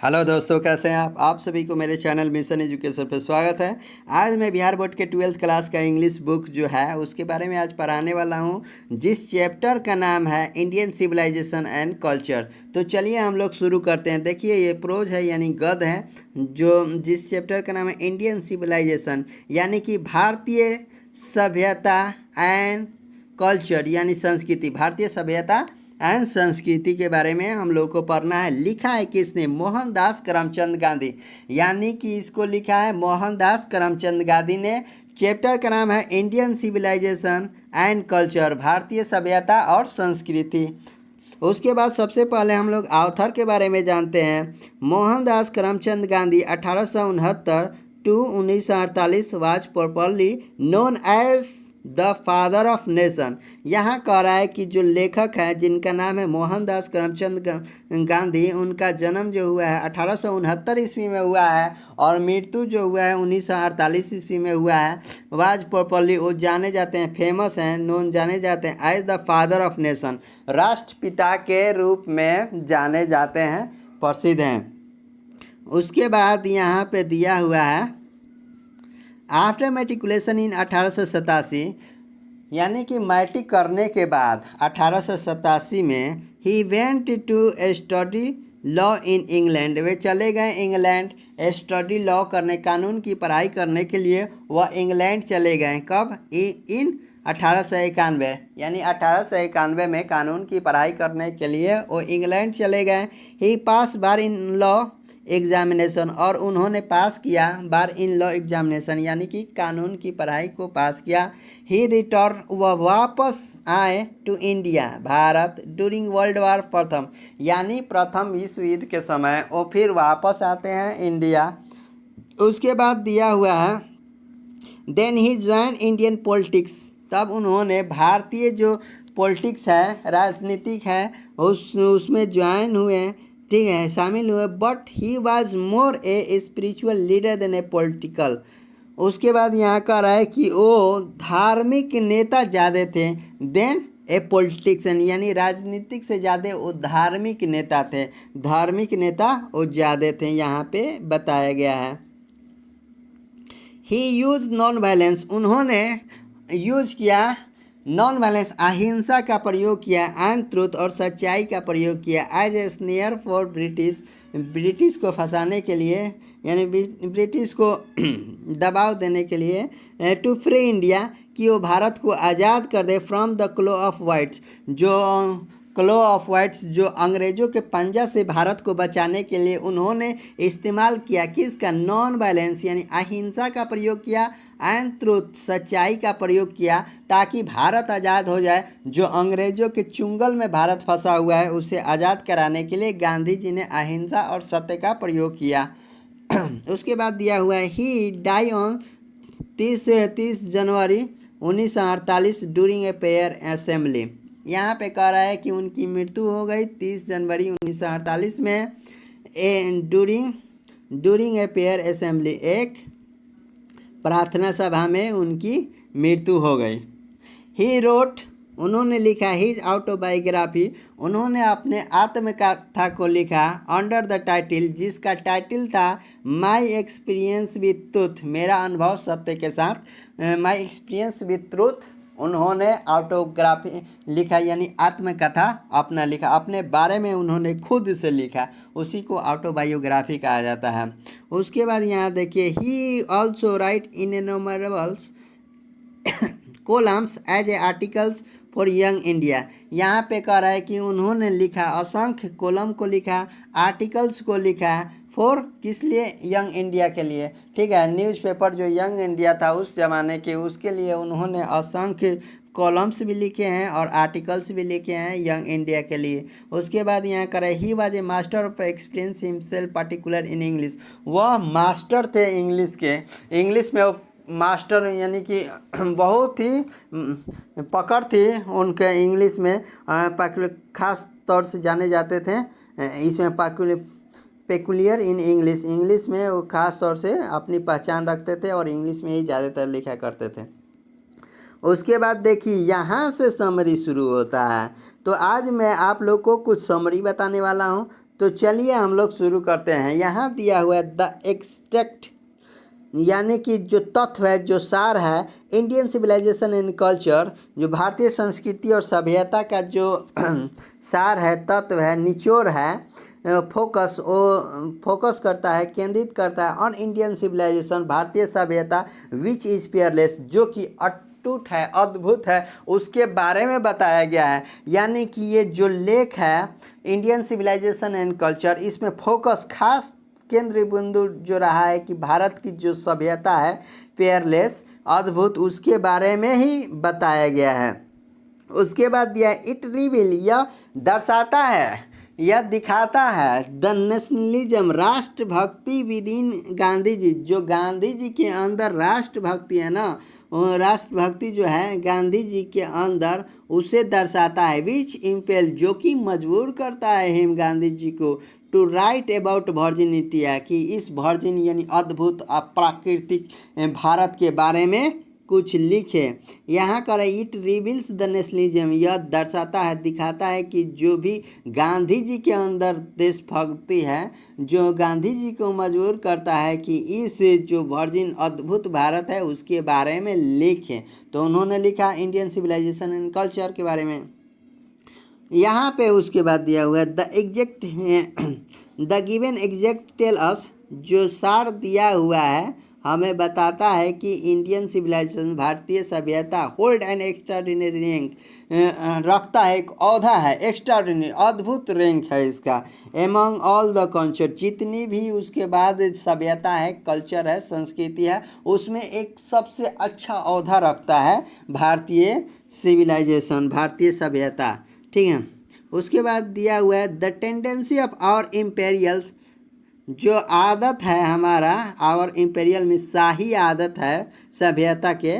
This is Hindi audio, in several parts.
हेलो दोस्तों, कैसे हैं आप सभी को मेरे चैनल मिशन एजुकेशन पर स्वागत है। आज मैं बिहार बोर्ड के 12th क्लास का इंग्लिश बुक जो है उसके बारे में आज पढ़ाने वाला हूं, जिस चैप्टर का नाम है इंडियन सिविलाइजेशन एंड कल्चर। तो चलिए हम लोग शुरू करते हैं। देखिए, ये प्रोज है यानी गद्य है, जो जिस चैप्टर का नाम है इंडियन सिविलाइजेशन यानी कि भारतीय सभ्यता एंड कल्चर यानी संस्कृति, भारतीय सभ्यता एंड संस्कृति के बारे में हम लोग को पढ़ना है। लिखा है किसने? मोहनदास करमचंद गांधी, यानी कि इसको लिखा है मोहनदास करमचंद गांधी ने। चैप्टर का नाम है इंडियन सिविलाइजेशन एंड कल्चर, भारतीय सभ्यता और संस्कृति। उसके बाद सबसे पहले हम लोग ऑथर के बारे में जानते हैं। Mohandas Karamchand Gandhi 1869 to 1948 was popularly known as the father of nation. यहाँ कह रहा है कि जो लेखक हैं जिनका नाम है मोहनदास करमचंद गांधी, उनका जन्म जो हुआ है 1869 ईस्वी में हुआ है और मृत्यु जो हुआ है 1948 ईस्वी में हुआ है। वाज पॉपुलरली, वो जाने जाते हैं, फेमस हैं, नोन जाने जाते हैं as the father of nation, राष्ट्रपिता के रूप में जाने जाते हैं, प्रसिद्ध हैं। उसके बाद यहाँ पे दिया हुआ है आफ्टर मैट्रिकुलेशन इन 1887, यानी कि मैट्रिक करने के बाद 1887 में ही went to study law in England, वे चले गए इंग्लैंड स्टडी लॉ करने, कानून की पढ़ाई करने के लिए वह इंग्लैंड चले गए। कब? इन 1891, यानी 1891 में कानून की पढ़ाई करने के लिए वो इंग्लैंड चले गए। ही पास बार इन लॉ एग्जामिनेशन, और उन्होंने पास किया बार इन लॉ एग्जामिनेशन यानी कि कानून की पढ़ाई को पास किया। ही रिटर्न, वह वापस आए to India, Bharat, during world war प्रथम, यानी प्रथम विश्व युद्ध के समय वो फिर वापस आते हैं इंडिया। उसके बाद दिया हुआ है then he join Indian politics, तब उन्होंने भारतीय जो पॉलिटिक्स है, राजनीतिक है, उसमें ज्वाइन हुए, ठीक है, शामिल हुए। But he was more a spiritual leader than a political. उसके बाद यहाँ कह रहा है कि वो धार्मिक नेता ज़्यादा थे देन ए पॉलिटिशियन, यानी राजनीतिक से ज़्यादा वो धार्मिक नेता थे, धार्मिक नेता वो ज़्यादा थे, यहाँ पे बताया गया है। ही यूज नॉन वायलेंस, उन्होंने यूज किया नॉन वायलेंस, अहिंसा का प्रयोग किया, एंड ट्रूथ, और सच्चाई का प्रयोग किया, as a snare for British, British को फंसाने के लिए, यानी ब्रिटिश को दबाव देने के लिए, टू फ्री इंडिया, कि वो भारत को आज़ाद कर दे, from the claw of whites, जो क्लो ऑफ वाइट्स, जो अंग्रेज़ों के पंजा से भारत को बचाने के लिए उन्होंने इस्तेमाल किया किसका? नॉन वायलेंस, यानी अहिंसा का प्रयोग किया, एंड ट्रूथ, सच्चाई का प्रयोग किया, ताकि भारत आज़ाद हो जाए। जो अंग्रेज़ों के चुंगल में भारत फंसा हुआ है उसे आज़ाद कराने के लिए गांधी जी ने अहिंसा और सत्य का प्रयोग किया। उसके बाद दिया हुआ है ही die on 30 January 1948 during a prayer assembly. यहाँ पे कह रहा है कि उनकी मृत्यु हो गई 30 जनवरी 1948 में, ड्यूरिंग ए प्रेयर असेंबली, एक प्रार्थना सभा में उनकी मृत्यु हो गई। ही रोट, उन्होंने लिखा हिज ऑटोबायोग्राफी, उन्होंने अपने आत्मकथा को लिखा अंडर द टाइटल, जिसका टाइटल था माई एक्सपीरियंस विथ ट्रूथ, मेरा अनुभव सत्य के साथ, माई एक्सपीरियंस विथ ट्रूथ। उन्होंने ऑटोग्राफी लिखा, यानी आत्मकथा अपना लिखा, अपने बारे में उन्होंने खुद से लिखा, उसी को ऑटोबायोग्राफी कहा जाता है। उसके बाद यहाँ देखिए ही also write innumerables columns as a articles for Young India. यहाँ पे कह रहा है कि उन्होंने लिखा, असंख्य कॉलम को लिखा, आर्टिकल्स को लिखा, फॉर किस लिए? यंग इंडिया के लिए, ठीक है, न्यूज़पेपर जो यंग इंडिया था उस ज़माने के, उसके लिए उन्होंने असंख्य कॉलम्स भी लिखे हैं और आर्टिकल्स भी लिखे हैं यंग इंडिया के लिए। उसके बाद यहाँ करे he was a master of experience himself particular in English, वह मास्टर थे इंग्लिश के, इंग्लिश में वो मास्टर, यानी कि बहुत ही पकड़ थी उनके इंग्लिश में, खास तौर से जाने जाते थे इसमें पेकुलियर इन इंग्लिश, इंग्लिश में वो खास तौर से अपनी पहचान रखते थे और इंग्लिश में ही ज़्यादातर लिखा करते थे। उसके बाद देखिए यहाँ से समरी शुरू होता है। तो आज मैं आप लोग को कुछ समरी बताने वाला हूँ। तो चलिए हम लोग शुरू करते हैं। यहाँ दिया हुआ है द एक्सट्रैक्ट, यानी कि जो तत्व है, जो सार है, इंडियन सिविलाइजेशन एंड कल्चर, जो भारतीय संस्कृति और सभ्यता का जो सार है, तत्व है, निचोड़ है, फोकस करता है, केंद्रित करता है ऑन इंडियन सिविलाइजेशन, भारतीय सभ्यता, विच इज पियरलेस, जो कि अटूट है, अद्भुत है, उसके बारे में बताया गया है। यानी कि ये जो लेख है इंडियन सिविलाइजेशन एंड कल्चर, इसमें फोकस, खास केंद्र बिंदु जो रहा है कि भारत की जो सभ्यता है पेयरलेस, अद्भुत, उसके बारे में ही बताया गया है। उसके बाद दिया इट रिवील, यह दर्शाता है, यह दिखाता है द नेशनलिज्म, राष्ट्रभक्ति विद इन गांधी जी, जो गांधी जी के अंदर राष्ट्रभक्ति है ना, राष्ट्रभक्ति जो है गांधी जी के अंदर, उसे दर्शाता है। विच इम्पेल, जो कि मजबूर करता है हिम, गांधी जी को, टू राइट अबाउट वर्जिनिटी, कि इस वर्जिन यानी अद्भुत प्राकृतिक भारत के बारे में कुछ लिखे। यहाँ कर इट रिवील्स द नेशनलिज्म, यह दर्शाता है, दिखाता है कि जो भी गांधी जी के अंदर देशभक्ति है, जो गांधी जी को मजबूर करता है कि इस जो वर्जिन अद्भुत भारत है उसके बारे में लिखे। तो उन्होंने लिखा इंडियन सिविलाइजेशन एंड कल्चर के बारे में। यहाँ पे उसके बाद दिया हुआ है the given exact tell us, जो सार दिया हुआ है हमें बताता है कि इंडियन सिविलाइजेशन, भारतीय सभ्यता, होल्ड एन एक्स्ट्राऑर्डिनरी रैंक, रखता है, एक औधा है, एक्स्ट्राऑर्डिनरी, अद्भुत रैंक है इसका, एमंग ऑल द कल्चर, जितनी भी उसके बाद सभ्यता है, कल्चर है, संस्कृति है, उसमें एक सबसे अच्छा औधा रखता है भारतीय सिविलाइजेशन, भारतीय सभ्यता। ठीक है। उसके बाद दिया हुआ है द टेंडेंसी ऑफ आवर इम्पेरियल्स, जो आदत है हमारा, आवर इम्पेरियल में शाही आदत है सभ्यता के,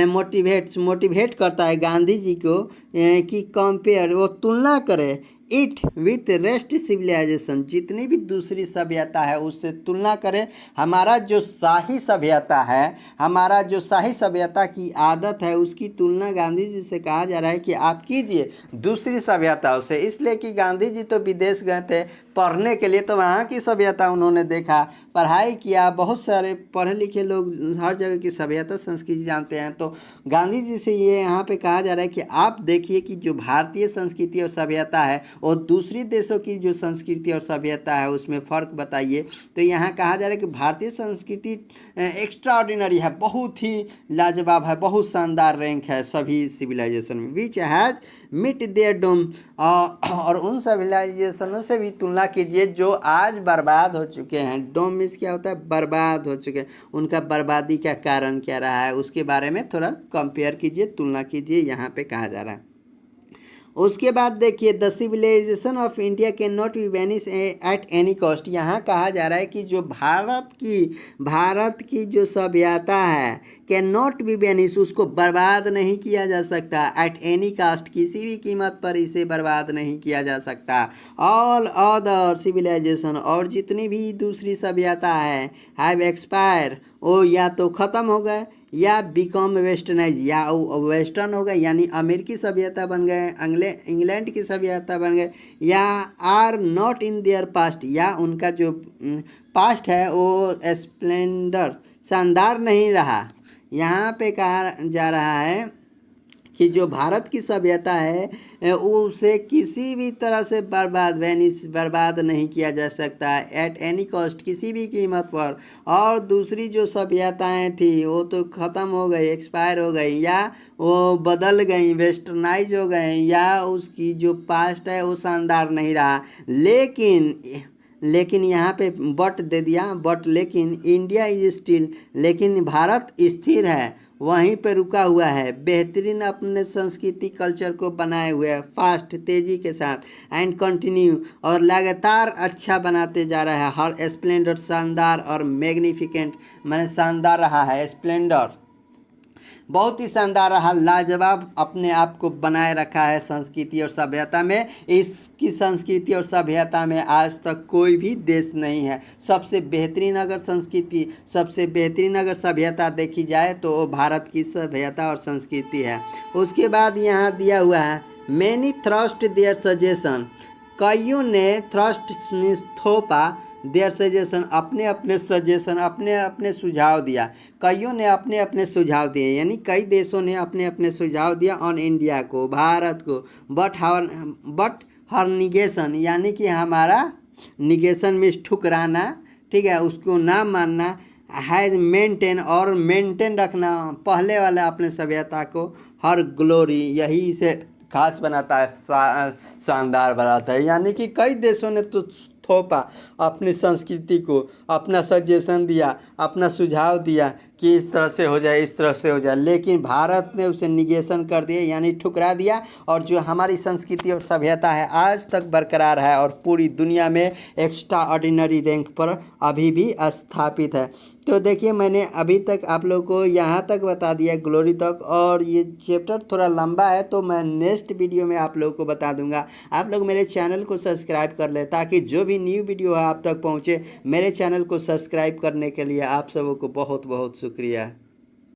मोटिवेट करता है गांधी जी को कि कंपेयर, वो तुलना करे इट विथ रेस्ट सिविलाइजेशन, जितनी भी दूसरी सभ्यता है उससे तुलना करें। हमारा जो शाही सभ्यता है, हमारा जो शाही सभ्यता की आदत है, उसकी तुलना गांधी जी से कहा जा रहा है कि आप कीजिए दूसरी सभ्यताओं से। इसलिए कि गांधी जी तो विदेश गए थे पढ़ने के लिए, तो वहाँ की सभ्यता उन्होंने देखा, पढ़ाई किया, बहुत सारे पढ़े लिखे लोग हर जगह की सभ्यता संस्कृति जानते हैं। तो गांधी जी से ये यहाँ पे कहा जा रहा है कि आप देखिए कि जो भारतीय संस्कृति और सभ्यता है और दूसरी देशों की जो संस्कृति और सभ्यता है उसमें फ़र्क बताइए। तो यहाँ कहा जा रहा है कि भारतीय संस्कृति एक्स्ट्राऑर्डिनरी है, बहुत ही लाजवाब है, बहुत शानदार रैंक है सभी सिविलाइजेशन में, विच हैज़ मिट देयर डोम, और उन सिविलाइजेशनों से भी तुलना कीजिए जो आज बर्बाद हो चुके हैं। डोम मीन्स क्या होता है? बर्बाद हो चुके हैं। उनका बर्बादी का कारण क्या रहा है उसके बारे में थोड़ा कंपेयर कीजिए, तुलना कीजिए, यहाँ पे कहा जा रहा है। उसके बाद देखिए the civilization of India can not be vanish at any cost. यहाँ कहा जा रहा है कि जो भारत की जो सभ्यता है कैन नॉट बी वैनिश, उसको बर्बाद नहीं किया जा सकता, एट एनी कास्ट, किसी भी कीमत पर इसे बर्बाद नहीं किया जा सकता। ऑल अदर सिविलाइजेशन, और जितनी भी दूसरी सभ्यता है, हैव एक्सपायर, वो या तो ख़त्म हो गए या बिकम वेस्टर्नाइज, या वेस्टर्न हो गए यानी अमेरिकी सभ्यता बन गए, इंग्लैंड की सभ्यता बन गए, या are not in their past, या उनका जो पास्ट है वो स्प्लेंडर, शानदार नहीं रहा। यहाँ पे कहा जा रहा है कि जो भारत की सभ्यता है उसे किसी भी तरह से बर्बाद नहीं किया जा सकता एट एनी कॉस्ट, किसी भी कीमत पर। और दूसरी जो सभ्यताएं थी वो तो ख़त्म हो गई, एक्सपायर हो गई, या वो बदल गई, वेस्टर्नाइज हो गए, या उसकी जो पास्ट है वो शानदार नहीं रहा। लेकिन यहाँ पे बट दे दिया, बट लेकिन इंडिया इज स्टिल, लेकिन भारत स्थिर है, वहीं पे रुका हुआ है, बेहतरीन अपने संस्कृति कल्चर को बनाए हुए है, फास्ट, तेज़ी के साथ, एंड कंटिन्यू, और लगातार अच्छा बनाते जा रहा है। हर स्प्लेंडर, शानदार और मैग्निफिकेंट, माने शानदार रहा है, स्प्लेंडर बहुत ही शानदार रहा, लाजवाब अपने आप को बनाए रखा है संस्कृति और सभ्यता में। इसकी संस्कृति और सभ्यता में आज तक कोई भी देश नहीं है। सबसे बेहतरीन अगर संस्कृति, सबसे बेहतरीन अगर सभ्यता देखी जाए तो वो भारत की सभ्यता और संस्कृति है। उसके बाद यहाँ दिया हुआ है मैनी थ्रस्ट देयर सजेशन, कईयों ने थ्रस्ट थोपा देयर सजेशन, अपने अपने सजेशन, अपने अपने सुझाव दिया। कईयों ने अपने अपने सुझाव दिए, यानी कई देशों ने अपने अपने सुझाव दिया ऑन इंडिया को, भारत को। बट हर निगेशन, यानी कि हमारा निगेशन में ठुकराना, ठीक है, उसको ना मानना, हैज मेंटेन, और मेंटेन रखना पहले वाला अपने सभ्यता को, हर ग्लोरी, यही इसे खास बनाता है, शानदार बनाता है। यानी कि कई देशों ने तो थोपा अपनी संस्कृति को, अपना सजेशन दिया, अपना सुझाव दिया कि इस तरह से हो जाए, इस तरह से हो जाए, लेकिन भारत ने उसे निगेशन कर दिया, यानी ठुकरा दिया। और जो हमारी संस्कृति और सभ्यता है आज तक बरकरार है और पूरी दुनिया में एक्स्ट्रा ऑर्डिनरी रैंक पर अभी भी स्थापित है। तो देखिए, मैंने अभी तक आप लोगों को यहाँ तक बता दिया, ग्लोरी तक, और ये चैप्टर थोड़ा लंबा है तो मैं नेक्स्ट वीडियो में आप लोगों को बता दूंगा। आप लोग मेरे चैनल को सब्सक्राइब कर ले ताकि जो भी न्यू वीडियो है आप तक पहुँचे। मेरे चैनल को सब्सक्राइब करने के लिए आप सबों को बहुत बहुत शुक्रिया।